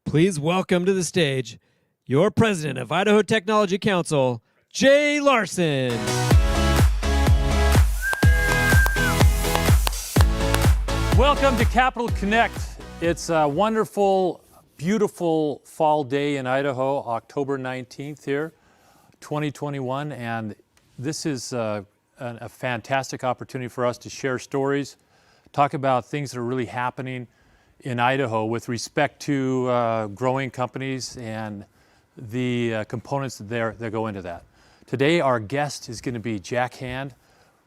Please welcome to the stage your president of Idaho Technology Council, Jay Larsen. Welcome to Capital Connect. It's a wonderful, beautiful fall day in Idaho, October 19th here, 2021. And this is a fantastic opportunity for us to share stories, talk about things that are really happening in Idaho with respect to growing companies and the components that go into that. Today, our guest is going to be Jack Hand,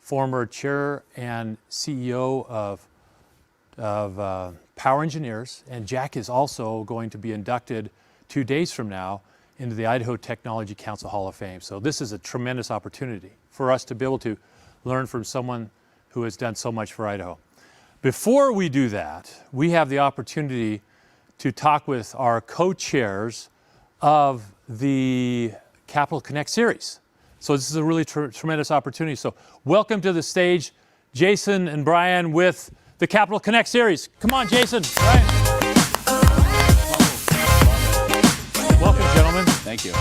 former chair and CEO of Power Engineers, and Jack is also going to be inducted 2 days from now into the Idaho Technology Council Hall of Fame. So this is a tremendous opportunity for us to be able to learn from someone who has done so much for Idaho. Before we do that, we have the opportunity to talk with our co-chairs of the Capital Connect series. So this is a really tremendous opportunity. So welcome to the stage, Jason and Brian with the Capital Connect series. Come on, Jason, Brian. Welcome, gentlemen. Thank you.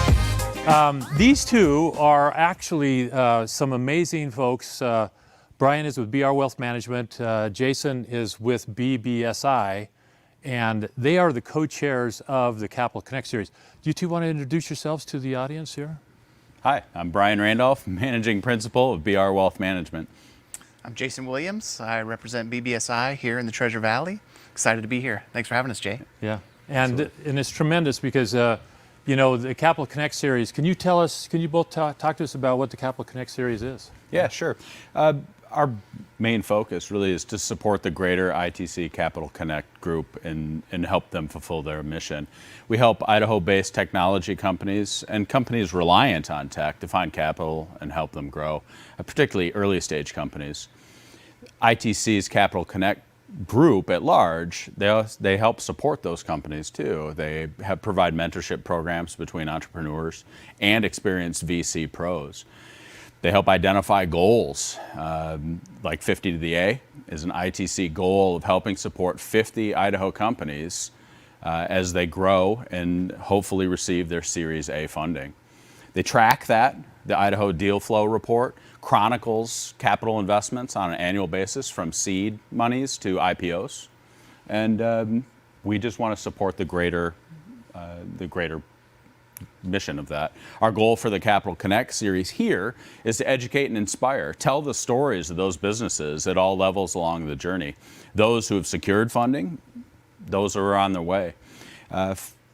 These two are actually some amazing folks. Brian is with BR Wealth Management. Jason is with BBSI, and they are the co-chairs of the Capital Connect series. Do you two want to introduce yourselves to the audience here? Hi, I'm Brian Randolph, Managing Principal of BR Wealth Management. I'm Jason Williams. I represent BBSI here in the Treasure Valley. Excited to be here. Thanks for having us, Jay. Yeah, and it's tremendous because you know, the Capital Connect series. Can you both talk to us about what the Capital Connect series is? Yeah, sure. Our main focus really is to support the greater ITC Capital Connect group and help them fulfill their mission. We help Idaho-based technology companies and companies reliant on tech to find capital and help them grow, particularly early stage companies. ITC's Capital Connect group at large, they help support those companies too. They provide mentorship programs between entrepreneurs and experienced VC pros. They help identify goals, like 50 to the A is an ITC goal of helping support 50 Idaho companies as they grow and hopefully receive their Series A funding. They track that. The Idaho Deal Flow Report chronicles capital investments on an annual basis from seed monies to IPOs. And we just want to support the greater mission of that. Our goal for the Capital Connect series here is to educate and inspire, tell the stories of those businesses at all levels along the journey. Those who have secured funding, those who are on their way.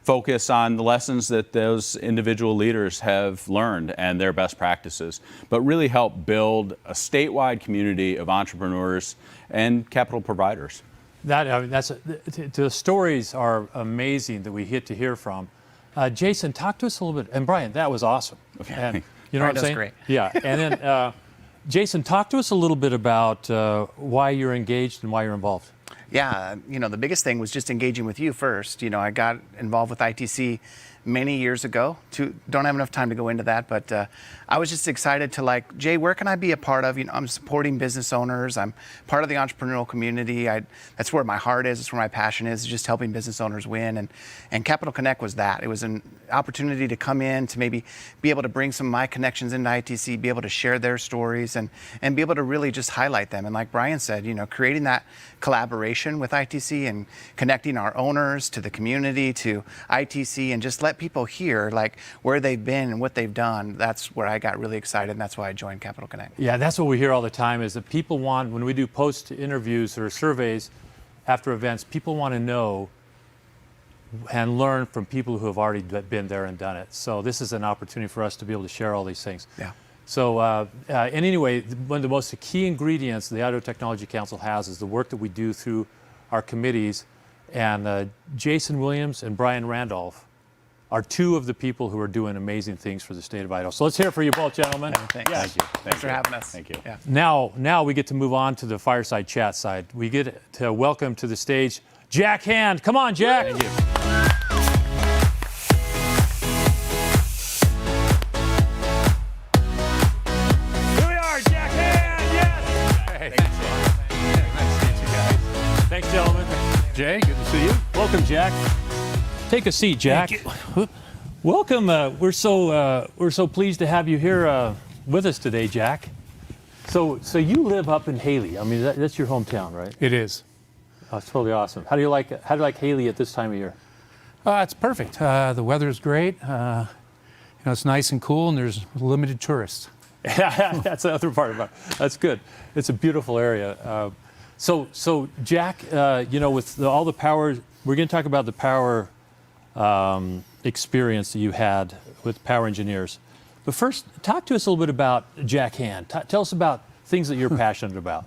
Focus on the lessons that those individual leaders have learned and their best practices, but really help build a statewide community of entrepreneurs and capital providers. The stories are amazing that we get to hear from. Jason, talk to us a little bit, and Brian, that was awesome. Okay. And, you know what I'm saying? Great. Yeah, and then Jason, talk to us a little bit about why you're engaged and why you're involved. Yeah, you know, the biggest thing was just engaging with you first. You know, I got involved with ITC many years ago. Don't have enough time to go into that, but I was just excited to like, Jay, where can I be a part of? You know, I'm supporting business owners. I'm part of the entrepreneurial community. That's where my heart is. That's where my passion is, just helping business owners win. And Capital Connect was that. It was an opportunity to come in to maybe be able to bring some of my connections into ITC, be able to share their stories and be able to really just highlight them. And like Brian said, you know, creating that collaboration with ITC and connecting our owners to the community, to ITC, and just let people hear like where they've been and what they've done. That's where I got really excited, and that's why I joined Capital Connect. Yeah, that's what we hear all the time is that people want, when we do post interviews or surveys after events, people want to know and learn from people who have already been there and done it. So this is an opportunity for us to be able to share all these things. Yeah. So, and anyway, one of the most key ingredients the Idaho Technology Council has is the work that we do through our committees. And Jason Williams and Brian Randolph are two of the people who are doing amazing things for the state of Idaho. So let's hear it for you both, gentlemen. Thanks. Yes. Thank you. Thanks for having us. Thank you. Yeah. Now we get to move on to the fireside chat side. We get to welcome to the stage Jack Hand. Come on, Jack. Thank you. Here we are, Jack Hand. Yes. Hey, thanks. Nice to meet you guys. Thanks, gentlemen. Jay, good to see you. Welcome, Jack. Take a seat, Jack. Welcome. We're so pleased to have you here with us today, Jack. So you live up in Haley. I mean, that's your hometown, right? It is. That's totally awesome. How do you like Haley at this time of year? It's perfect. The weather's great. It's nice and cool, and there's limited tourists. That's the other part about it. That's good. It's a beautiful area. So Jack, with all the power, we're going to talk about the power experience that you had with power engineers. But first, talk to us a little bit about Jack Hand. Tell us about things that you're passionate about.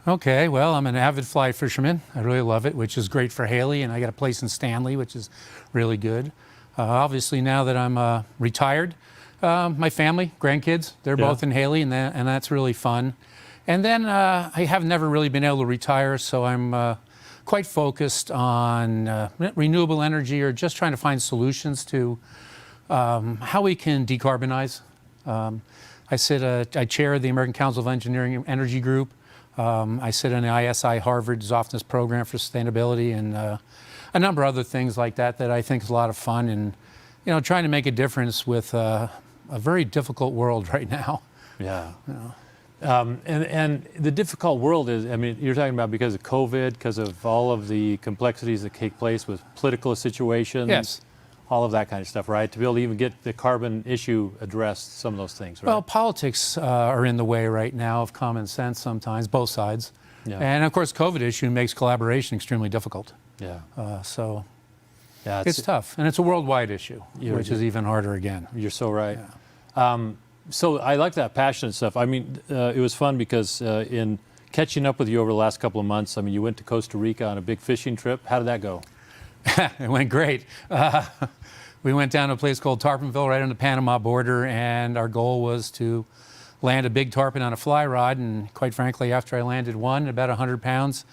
Okay, well, I'm an avid fly fisherman. I really love it, which is great for Haley, and I got a place in Stanley, which is really good. Obviously, now that I'm retired, my family, grandkids, they're both in Haley, and that's really fun. And then I have never really been able to retire, so I'm quite focused on renewable energy or just trying to find solutions to how we can decarbonize. I chair the American Council of Engineering and Energy Group. I sit in the ISI Harvard Zofnass Program for Sustainability and a number of other things like that I think is a lot of fun, and trying to make a difference with a very difficult world right now. Yeah. And the difficult world is, I mean, you're talking about because of COVID, because of all of the complexities that take place with political situations. Yes. All of that kind of stuff, right? To be able to even get the carbon issue addressed, some of those things, right? Well, politics are in the way right now of common sense sometimes, both sides. Yeah. And of course, COVID issue makes collaboration extremely difficult. Yeah. Yeah, it's tough. And it's a worldwide issue, which is even harder again. You're so right. Yeah. So I like that passionate stuff. I mean, it was fun because in catching up with you over the last couple of months, I mean, you went to Costa Rica on a big fishing trip. How did that go? It went great. We went down to a place called Tarponville right on the Panama border, and our goal was to land a big tarpon on a fly rod. And quite frankly, after I landed one, about 100 pounds,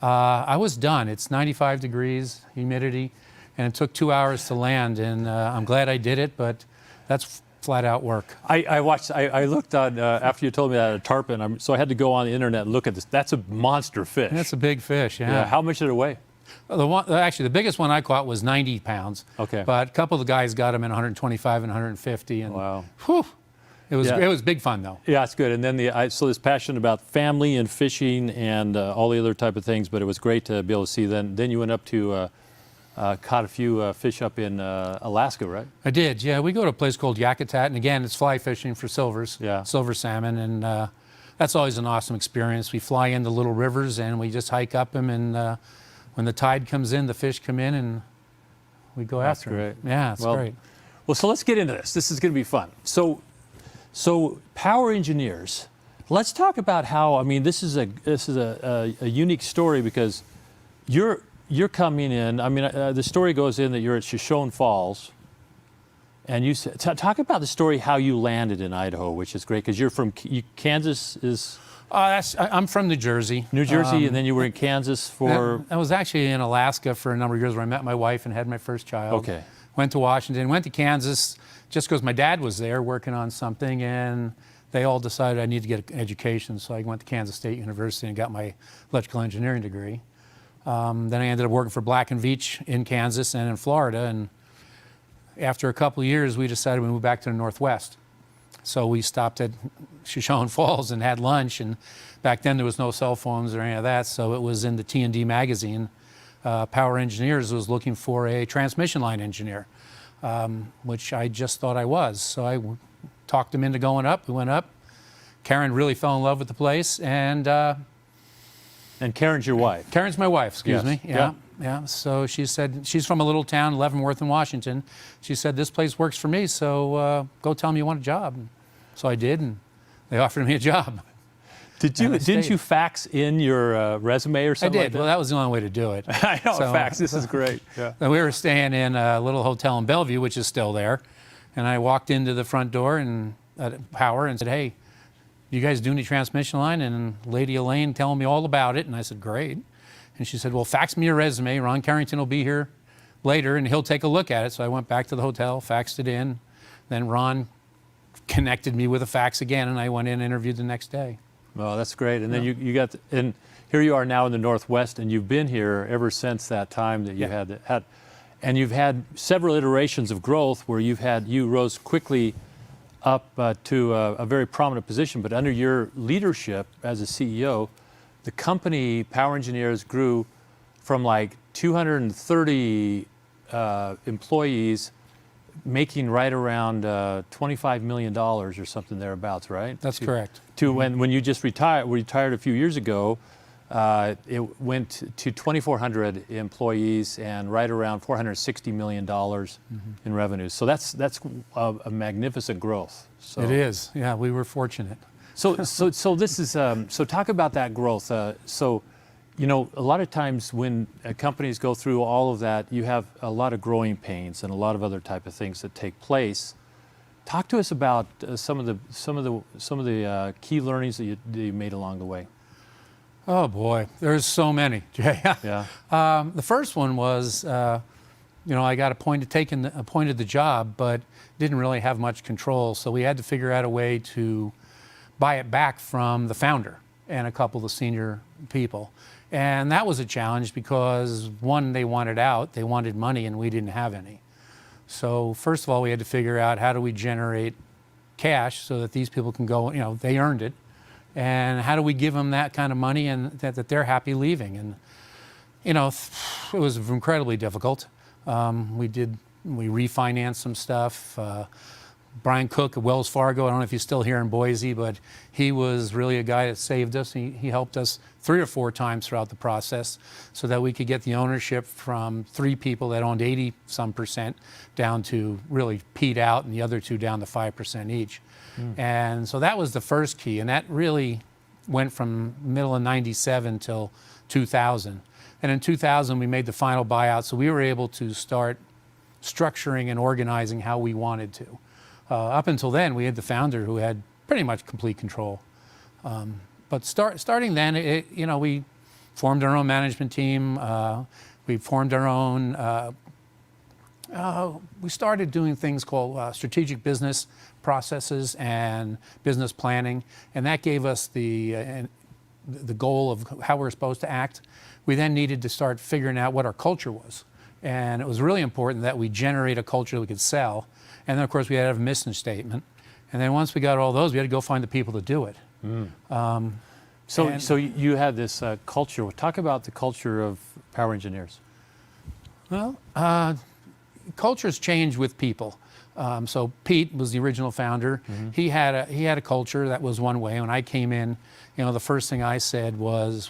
I was done. It's 95 degrees, humidity, and it took 2 hours to land. And I'm glad I did it, but that's flat out work. I looked on, after you told me that, a tarpon, so I had to go on the internet and look at this. That's a monster fish. That's a big fish, yeah. How much did it weigh? Actually, the biggest one I caught was 90 pounds. Okay. But a couple of the guys got them in 125 and 150. And wow. Whew, it was big fun, though. Yeah, it's good. And then so this passion about family and fishing and all the other type of things, but it was great to be able to see. Then you went up to, caught a few fish up in Alaska, right? I did, yeah. We go to a place called Yakutat, and again, it's fly fishing for silvers, silver salmon, and that's always an awesome experience. We fly into little rivers, and we just hike up them, and when the tide comes in, the fish come in, and we go after them. That's great. Yeah, it's great. Well, so let's get into this. This is going to be fun. So power engineers, let's talk about how, I mean, this is a unique story because you're coming in, I mean, the story goes in that you're at Shoshone Falls, and you talk about the story how you landed in Idaho, which is great because you're from Kansas is... I'm from New Jersey. New Jersey, and then you were in Kansas for... I was actually in Alaska for a number of years where I met my wife and had my first child. Okay. Went to Washington, went to Kansas just because my dad was there working on something, and they all decided I needed to get an education, so I went to Kansas State University and got my electrical engineering degree. Then I ended up working for Black & Veatch in Kansas and in Florida, and after a couple of years, we decided we moved back to the Northwest. So we stopped at Shoshone Falls and had lunch, and back then there was no cell phones or any of that, so it was in the T&D magazine. Power Engineers was looking for a transmission line engineer, which I just thought I was. So I talked them into going up. We went up. Karen really fell in love with the place, and Karen's your wife. Karen's my wife, excuse me. Yeah. Yeah. So she said, she's from a little town, Leavenworth in Washington. She said, this place works for me, so go tell them you want a job. And so I did, and they offered me a job. Didn't you fax in your resume or something? I did. Like that? Well, that was the only way to do it. I know, fax. This is great. Yeah. We were staying in a little hotel in Bellevue, which is still there. And I walked into the front door and at Power and said, hey, you guys do any transmission line? And Lady Elaine telling me all about it. And I said, great. And she said, well, fax me your resume. Ron Carrington will be here later, and he'll take a look at it. So I went back to the hotel, faxed it in. Then Ron connected me with a fax again, and I went in and interviewed the next day. Well, that's great. And then you got, and here you are now in the Northwest, and you've been here ever since that time that you had. and you've had several iterations of growth where you rose quickly up to a very prominent position. But under your leadership as a CEO, the company, Power Engineers, grew from like 230 employees, making right around $25 million or something thereabouts, right? That's correct. To when you just retired a few years ago, it went to 2,400 employees and right around $460 million in revenue. So that's a magnificent growth. So It is. Yeah, we were fortunate. so this is so talk about that growth. So, you know, a lot of times when companies go through all of that, you have a lot of growing pains and a lot of other type of things that take place. Talk to us about some of the key learnings that you made along the way. Oh boy, there's so many, Jay. Yeah. The first one was, you know, I got appointed the job, but didn't really have much control. So we had to figure out a way to buy it back from the founder and a couple of the senior people. And that was a challenge because, one, they wanted out, they wanted money, and we didn't have any. So first of all, we had to figure out how do we generate cash so that these people can go, you know, they earned it. And how do we give them that kind of money and that they're happy leaving? And, you know, it was incredibly difficult. We refinanced some stuff. Brian Cook at Wells Fargo, I don't know if he's still here in Boise, but he was really a guy that saved us. He helped us 3 or 4 times throughout the process so that we could get the ownership from 3 people that owned 80-some% down to really Pete out and the other 2 down to 5% each. And so that was the first key, and that really went from middle of 97 till 2000. And in 2000, we made the final buyout, so we were able to start structuring and organizing how we wanted to. Up until then, we had the founder who had pretty much complete control. But starting then, you know, we formed our own management team. We formed our own. We started doing things called strategic business processes and business planning, and that gave us the goal of how we're supposed to act. We then needed to start figuring out what our culture was, and it was really important that we generate a culture that we could sell. And then, of course, we had to have a mission statement. And then once we got all those, we had to go find the people to do it. So you had this culture. Talk about the culture of Power Engineers. Well, cultures change with people. So Pete was the original founder. He had a culture that was one way. When I came in, you know, the first thing I said was,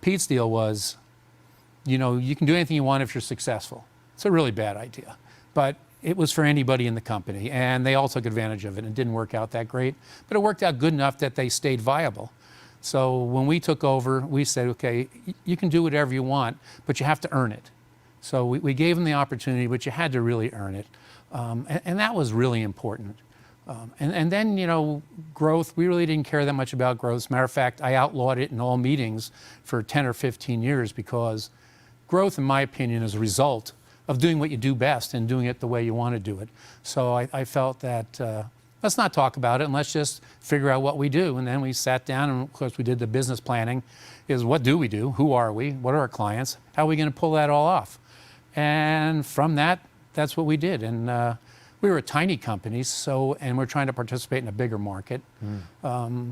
Pete's deal was, you know, you can do anything you want if you're successful. It's a really bad idea. But it was for anybody in the company, and they all took advantage of it, and it didn't work out that great. But it worked out good enough that they stayed viable. So when we took over, we said, okay, you can do whatever you want, but you have to earn it. So we gave them the opportunity, but you had to really earn it. And that was really important. And then, you know, growth, we really didn't care that much about growth. As a matter of fact, I outlawed it in all meetings for 10 or 15 years because growth, in my opinion, is a result of doing what you do best and doing it the way you want to do it. So I felt that let's not talk about it and let's just figure out what we do. And then we sat down and of course we did the business planning, is what do we do? Who are we? What are our clients? How are we going to pull that all off? And from that, that's what we did. And we were a tiny company, and we're trying to participate in a bigger market.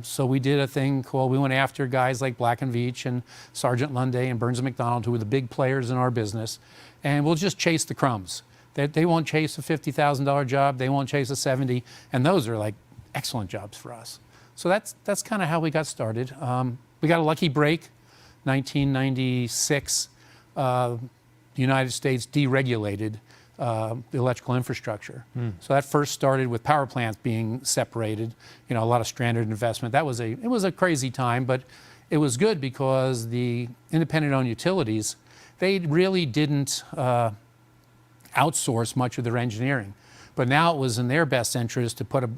So we did a thing called, we went after guys like Black & Veatch and Sargent Lunday and Burns & McDonald, who were the big players in our business. And we'll just chase the crumbs. They won't chase a $50,000 job. They won't chase a 70, and those are like excellent jobs for us. So that's kind of how we got started. We got a lucky break, 1996. The United States deregulated the electrical infrastructure. So that first started with power plants being separated. You know, a lot of stranded investment. It was a crazy time, but it was good because the independent-owned utilities, they really didn't outsource much of their engineering. But now it was in their best interest to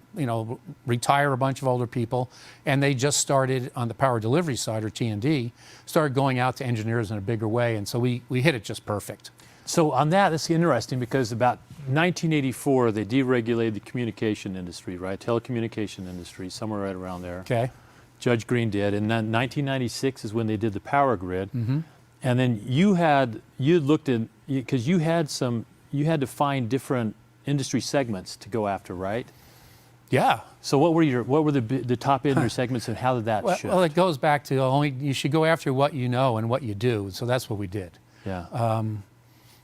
retire a bunch of older people, and they just started on the power delivery side, or T&D, started going out to engineers in a bigger way, and so we hit it just perfect. So on that's interesting because about 1984, they deregulated the communication industry, right? Telecommunication industry, somewhere right around there. Okay. Judge Green did, and then 1996 is when they did the power grid. And then you looked at, because you had to find different industry segments to go after, right? Yeah. So what were the top industry segments, and how did that shift? Well, it goes back to you should go after what you know and what you do. So that's what we did. Yeah.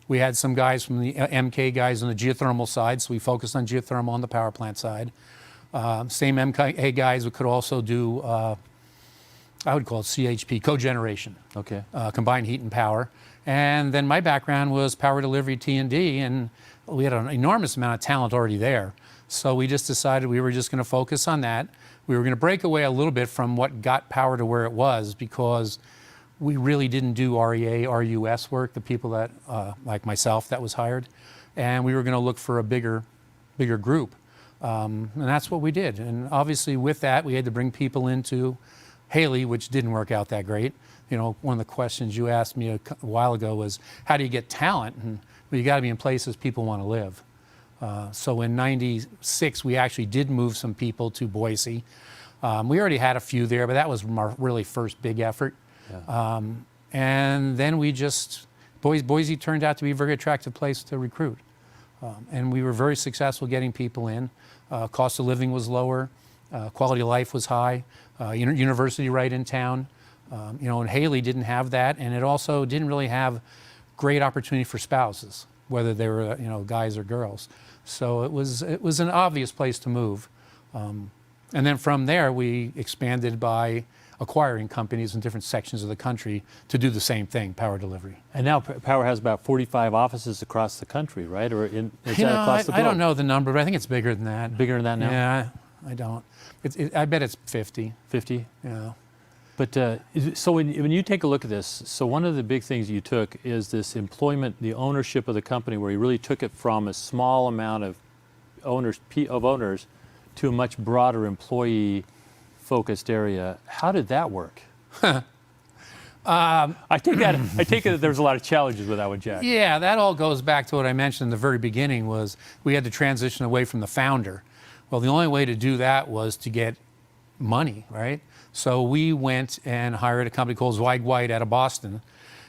We had some guys from the MK guys on the geothermal side, so we focused on geothermal on the power plant side. Same MK guys we could also do, I would call it CHP, cogeneration. Okay. Combined heat and power. And then my background was power delivery T&D, and we had an enormous amount of talent already there. So we just decided we were just going to focus on that. We were going to break away a little bit from what got power to where it was, because we really didn't do REA, RUS work, the people that, like myself, that was hired. And we were going to look for a bigger group. And that's what we did. And obviously with that, we had to bring people into Haley, which didn't work out that great. You know, one of the questions you asked me a while ago was, how do you get talent? And well, you got to be in places people want to live. So in '96, we actually did move some people to Boise. We already had a few there, but that was our really first big effort. Yeah. And then we just, Boise turned out to be a very attractive place to recruit. And we were very successful getting people in. Cost of living was lower. Quality of life was high. University right in town. You know, and Haley didn't have that, and it also didn't really have great opportunity for spouses, whether they were, you know, guys or girls. So it was an obvious place to move. And then from there, we expanded by acquiring companies in different sections of the country to do the same thing, power delivery. And now Power has about 45 offices across the country, right? Or is that across the globe? I don't know the number, but I think it's bigger than that. Bigger than that now? Yeah, I don't. I bet it's 50. 50? Yeah. But so when you take a look at this, so one of the big things you took is this employment, the ownership of the company, where you really took it from a small amount of owners to a much broader employee-focused area. How did that work? I take it that there's a lot of challenges with that one, Jack. Yeah, that all goes back to what I mentioned in the very beginning, was we had to transition away from the founder. Well, the only way to do that was to get money, right? So we went and hired a company called Zweig White out of Boston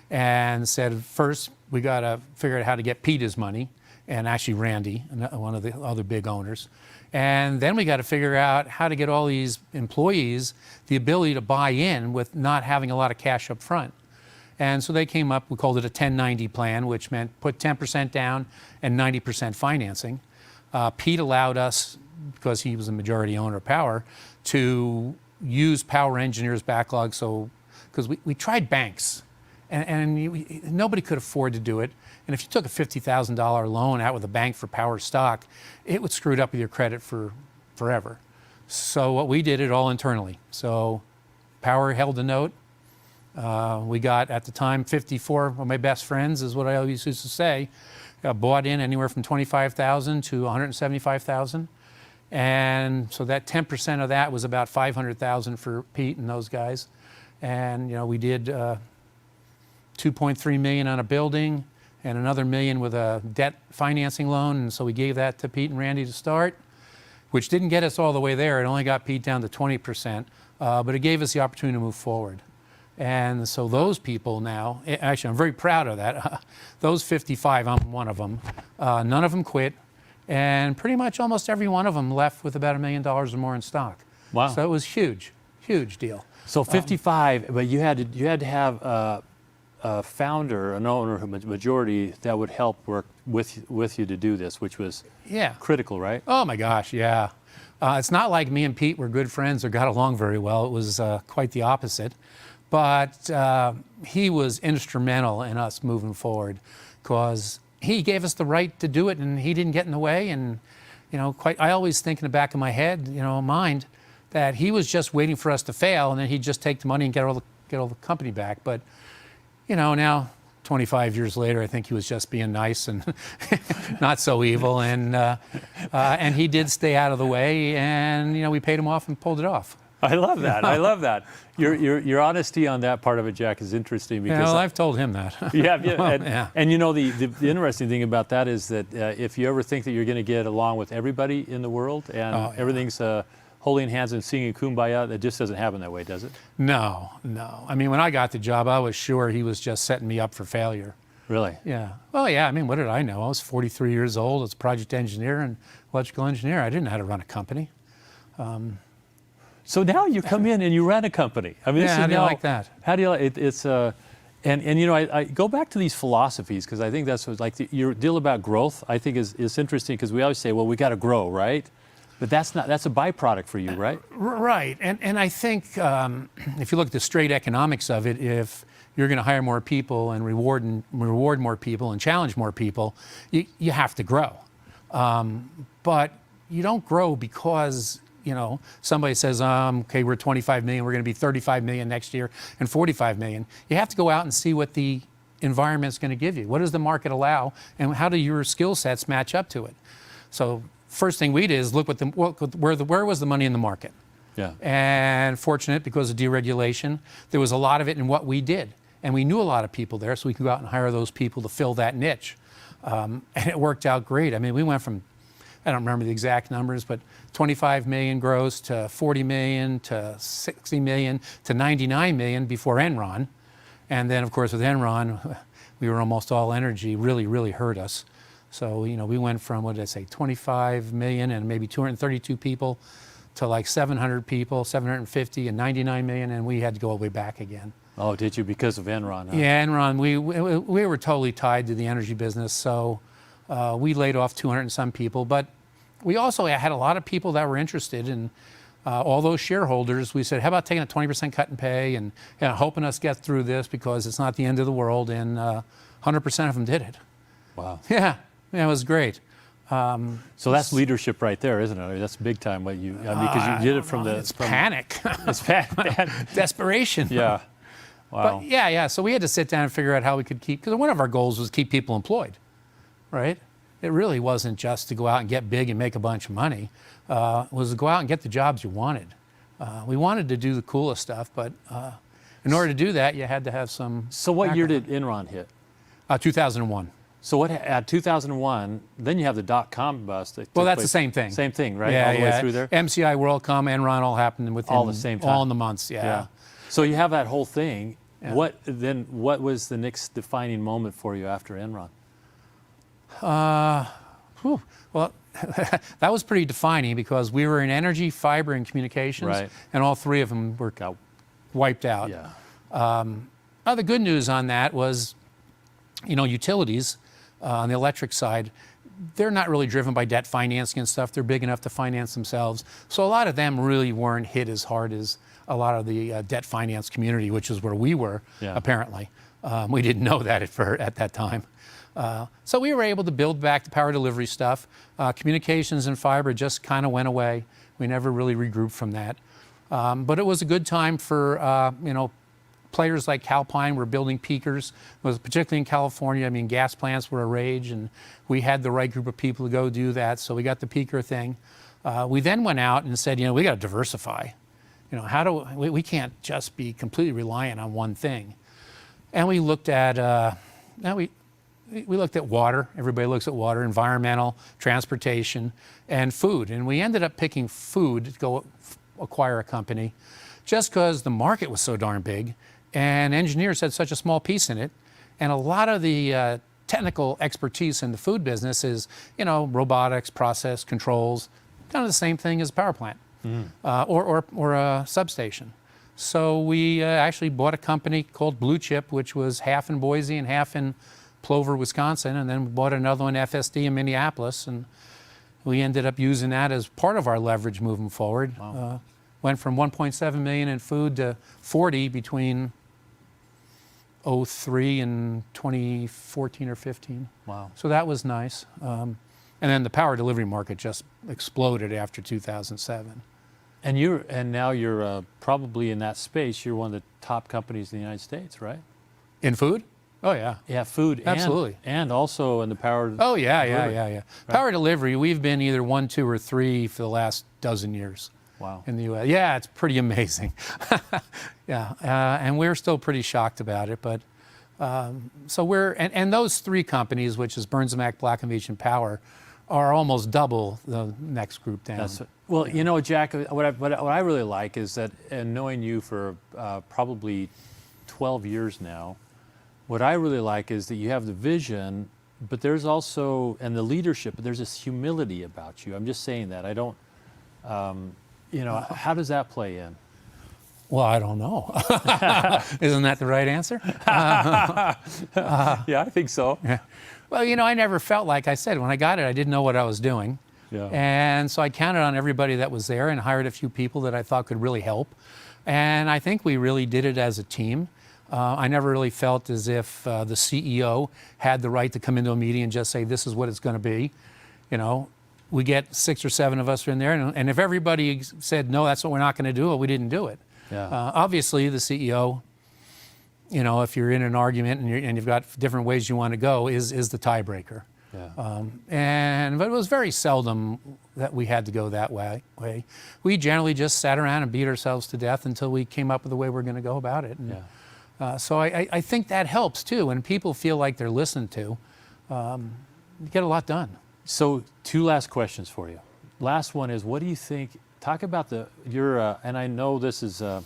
and said, first, we got to figure out how to get Pete his money, and actually Randy, one of the other big owners. And then we got to figure out how to get all these employees the ability to buy in with not having a lot of cash up front. And so they came up, we called it a 1090 plan, which meant put 10% down and 90% financing. Pete allowed us, because he was the majority owner of Power, to use Power Engineers backlog. So, because we tried banks, and nobody could afford to do it. And if you took a $50,000 loan out with a bank for Power stock, it would screw it up with your credit for forever. So what we did it all internally. So Power held a note. We got, at the time, 54 of my best friends, is what I always used to say, bought in anywhere from $25,000 to $175,000. And so that 10% of that was about $500,000 for Pete and those guys. And, you know, we did $2.3 million on a building and another $1 million with a debt financing loan. And so we gave that to Pete and Randy to start, which didn't get us all the way there. It only got Pete down to 20%, but it gave us the opportunity to move forward. And so those people now, actually, I'm very proud of that. Those 55, I'm one of them. None of them quit. And pretty much almost every one of them left with about $1 million or more in stock. Wow. So it was huge, huge deal. So 55, but you had to have a founder, an owner, a majority that would help work with you to do this, which was critical, right? Oh my gosh, yeah. It's not like me and Pete were good friends or got along very well. It was quite the opposite. But he was instrumental in us moving forward, because he gave us the right to do it, and he didn't get in the way. And, you know, I always think in the back of my head, you know, mind, that he was just waiting for us to fail, and then he'd just take the money and get all the company back. But, you know, now 25 years later, I think he was just being nice and not so evil. And he did stay out of the way, and, you know, we paid him off and pulled it off. I love that. I love that. Your honesty on that part of it, Jack, is interesting, because well, I've told him that. And you know, the interesting thing about that is that if you ever think that you're going to get along with everybody in the world and everything's holding hands and singing Kumbaya. It just doesn't happen that way, does it? No, no. I mean, when I got the job, I was sure he was just setting me up for failure. Really? Yeah. Well, yeah. I mean, what did I know? I was 43 years old. I was a project engineer and electrical engineer. I didn't know how to run a company. So now you come in and you run a company. I mean, Yeah, this is how do you now- like that? How do you like it? It's and you know, I go back to these philosophies because I think that's what, like your deal about growth. I think is interesting because we always say, well, we got to grow, right? But that's a byproduct for you, right? Right. And I think if you look at the straight economics of it, if you're going to hire more people and reward more people and challenge more people, you have to grow. But you don't grow because, you know, somebody says, okay, we're 25 million, we're going to be 35 million next year and 45 million. You have to go out and see what the environment's going to give you. What does the market allow, and how do your skill sets match up to it? So first thing we did is look where was the money in the market. Yeah. And fortunate, because of deregulation, there was a lot of it in what we did. And we knew a lot of people there, so we could go out and hire those people to fill that niche. And it worked out great. I mean, we went from, I don't remember the exact numbers, but 25 million gross to 40 million to 60 million to 99 million before Enron. And then, of course, with Enron, we were almost all energy, really hurt us. So, you know, we went from, what did I say, 25 million and maybe 232 people to like 700 people, 750 and 99 million, and we had to go all the way back again. Oh, did you, because of Enron? Huh? Yeah, Enron, we were totally tied to the energy business, so we laid off 200 and some people, but we also had a lot of people that were interested in all those shareholders. We said, how about taking a 20% cut in pay and, you know, helping us get through this because it's not the end of the world, and 100% of them did it. Wow. Yeah, it was great. So that's leadership right there, isn't it? I mean, that's big time. What you, I mean, because you did it from the. It's panic. It's bad. Desperation. Yeah. Wow. But yeah. So we had to sit down and figure out how we could keep, because one of our goals was to keep people employed, right? It really wasn't just to go out and get big and make a bunch of money. It was to go out and get the jobs you wanted. We wanted to do the coolest stuff, but in order to do that, you had to have some. So what year background. did Enron hit? 2001. So what at 2001? Then you have the dot-com bust. Well, that's the same thing. Same thing, right? Yeah, All the way through there. MCI, WorldCom, Enron all happened within All the same time. all in the months. Yeah. So you have that whole thing. Yeah. What was the next defining moment for you after Enron? Well, that was pretty defining because we were in energy, fiber, and communications, Right. and all three of them were wiped out. Yeah. The good news on that was, you know, utilities on the electric side, they're not really driven by debt financing and stuff. They're big enough to finance themselves. So a lot of them really weren't hit as hard as a lot of the debt finance community, which is where we were, Yeah. apparently. We didn't know that at that time. So we were able to build back the power delivery stuff. Communications and fiber just kind of went away. We never really regrouped from that. But it was a good time for, you know, players like Calpine were building peakers. It was particularly in California. I mean, gas plants were a rage, and we had the right group of people to go do that. So we got the peaker thing. We then went out and said, you know, we got to diversify. You know, we can't just be completely reliant on one thing. And we looked at, we looked at water. Everybody looks at water, environmental, transportation, and food. And we ended up picking food to go acquire a company just because the market was so darn big and engineers had such a small piece in it. And a lot of the technical expertise in the food business is, you know, robotics, process, controls, kind of the same thing as a power plant or a substation. So we actually bought a company called Blue Chip, which was half in Boise and half in Plover, Wisconsin, and then we bought another one, FSD, in Minneapolis, and we ended up using that as part of our leverage moving forward. Wow. Went from 1.7 million in food to 40 between 03 and 2014 or 15. Wow. So that was nice. And then the power delivery market just exploded after 2007. And now you're probably in that space. You're one of the top companies in the United States, right? In food? Oh, yeah. Yeah, food. Absolutely. And also in the power. Oh, yeah. Right. Power delivery, we've been either 1, 2, or 3 for the last dozen years. Wow. In the U.S. Yeah, it's pretty amazing. Yeah, and we're still pretty shocked about it. But so and those three companies, which is Burns & Mac, Black & Veatch, and Power, are almost double the next group down. Well, you know, Jack, what I really like is that, and knowing you for probably 12 years now, what I really like is that you have the vision, but there's also, and the leadership, but there's this humility about you. I'm just saying that. I don't, you know, how does that play in? Well, I don't know. Isn't that the right answer? Yeah, I think so. Well, you know, I never felt, like I said, when I got it, I didn't know what I was doing. Yeah. And so I counted on everybody that was there and hired a few people that I thought could really help. And I think we really did it as a team. I never really felt as if the CEO had the right to come into a meeting and just say, this is what it's going to be. You know, we get 6 or 7 of us in there, and if everybody said, no, that's what we're not going to do, well, we didn't do it. Yeah. Obviously, the CEO, you know, if you're in an argument and you've got different ways you want to go, is the tiebreaker. Yeah. But it was very seldom that we had to go that way. We generally just sat around and beat ourselves to death until we came up with the way we're going to go about it. And, so I think that helps too. When people feel like they're listened to, you get a lot done. So 2 last questions for you. Last one is, what do you think? Talk about and I know this is a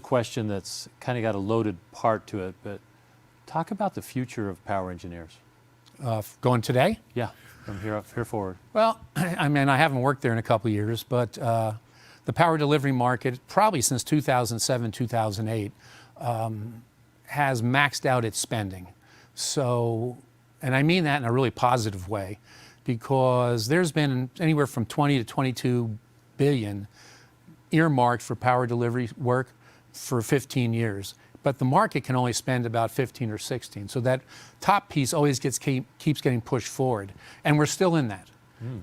question that's kind of got a loaded part to it, but talk about the future of power engineers. Going today? Yeah, from here forward. Well, I mean, I haven't worked there in a couple of years, but the power delivery market, probably since 2007, 2008, has maxed out its spending. So, and I mean that in a really positive way, because there's been anywhere from 20 to 22 billion earmarked for power delivery work for 15 years. But the market can only spend about 15 or 16. So that top piece always keeps getting pushed forward. And we're still in that.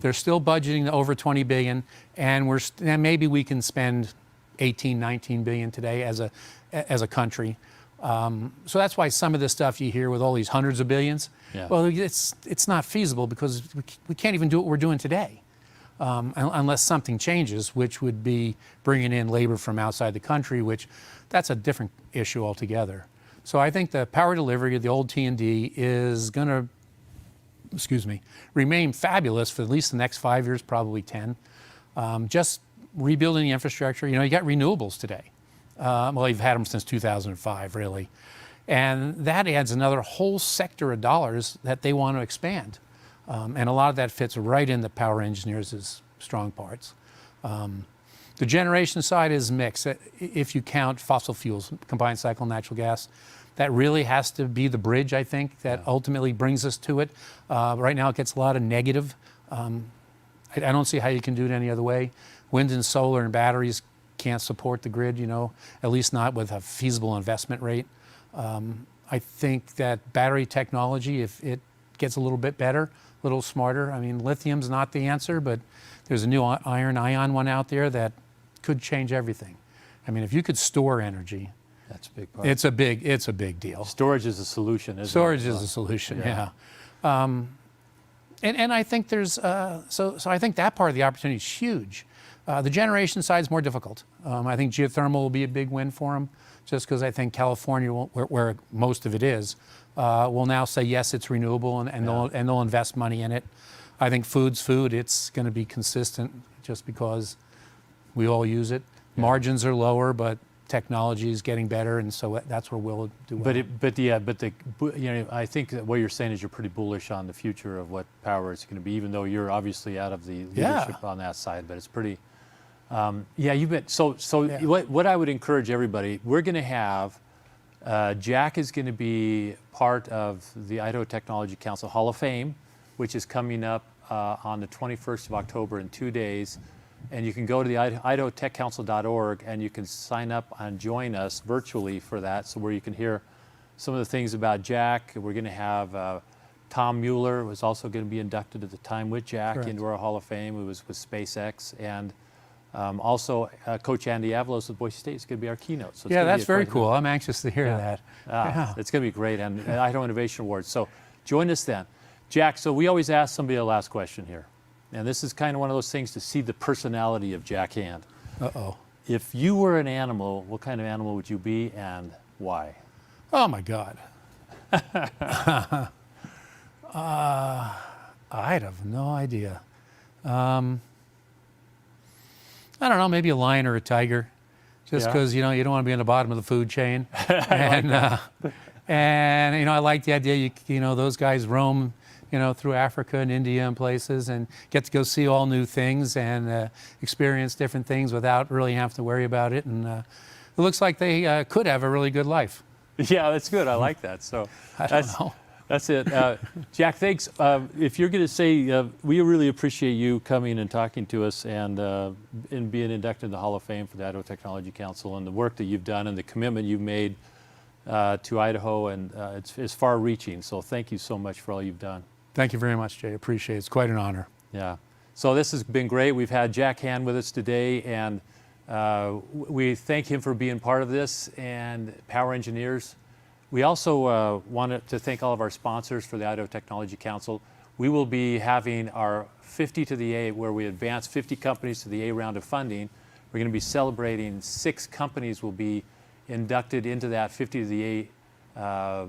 They're still budgeting over 20 billion, and and maybe we can spend 18, 19 billion today as a country. So that's why some of the stuff you hear with all these hundreds of billions, well, it's not feasible because we can't even do what we're doing today. Unless something changes, which would be bringing in labor from outside the country, which that's a different issue altogether. So I think the power delivery, the old T&D, is going to, remain fabulous for at least the next 5 years, probably 10. Just rebuilding the infrastructure. You know, you got renewables today. Well, you've had them since 2005, really. And that adds another whole sector of dollars that they want to expand. And a lot of that fits right into power engineers' strong parts. The generation side is mixed. If you count fossil fuels, combined cycle natural gas, that really has to be the bridge, I think, that ultimately brings us to it. Right now it gets a lot of negative. I don't see how you can do it any other way. Wind and solar and batteries can't support the grid, you know, at least not with a feasible investment rate. I think that battery technology, if it gets a little bit better, a little smarter. I mean, lithium's not the answer, but there's a new iron-ion one out there that could change everything. I mean, if you could store energy, that's a big part. It's a big deal. Storage is a solution, isn't it? Storage is a solution, yeah. And I think there's so I think that part of the opportunity is huge. The generation side is more difficult. I think geothermal will be a big win for them, just because I think California, where most of it is, will now say yes, it's renewable, and they'll invest money in it. I think food's food. It's going to be consistent, just because we all use it. Margins are lower, but technology is getting better, and so that's where we'll do well. I think that what you're saying is you're pretty bullish on the future of what power is going to be, even though you're obviously out of the leadership on that side. But it's pretty. You've been What I would encourage everybody, we're going to have. Jack is going to be part of the Idaho Technology Council Hall of Fame, which is coming up on the 21st of October in 2 days. And you can go to the idahotechcouncil.org and you can sign up and join us virtually for that, so where you can hear some of the things about Jack. We're going to have Tom Mueller was also going to be inducted at the time with Jack into our Hall of Fame. Who was with SpaceX, and also Coach Andy Avalos with Boise State is going to be our keynote. So that's very cool. I'm anxious to hear that. It's going to be great, and Idaho Innovation Awards. So join us then. Jack, so we always ask somebody the last question here. And this is kind of one of those things to see the personality of Jack Hand. Uh-oh. If you were an animal, what kind of animal would you be and why? Oh, my God. I'd have no idea. I don't know, maybe a lion or a tiger, just Yeah. because you don't want to be on the bottom of the food chain. And I like the idea. Those guys roam, through Africa and India and places, and get to go see all new things and experience different things without really having to worry about it. And it looks like they could have a really good life. Yeah, that's good. I like that. So I don't know. That's it. Jack, thanks. If you're going to say, we really appreciate you coming and talking to us and being inducted in the Hall of Fame for the Idaho Technology Council and the work that you've done and the commitment you've made to Idaho, and it's far-reaching. So thank you so much for all you've done. Thank you very much, Jay. Appreciate it. It's quite an honor. Yeah. So this has been great. We've had Jack Hand with us today, and we thank him for being part of this, and Power Engineers. We also wanted to thank all of our sponsors for the Idaho Technology Council. We will be having our 50 to the A, where we advance 50 companies to the A round of funding. We're going to be celebrating 6 companies will be inducted into that 50 to the A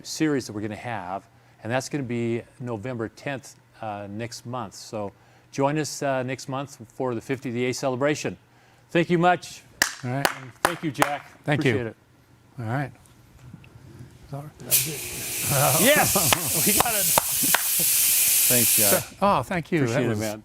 series that we're going to have. And that's going to be November 10th next month. So join us next month for the 50 to the A celebration. Thank you much. All right. Thank you, Jack. Thank you. Appreciate it. All right. Yes, we got it. Thanks, Jack. Oh, thank you. Appreciate That it, was man.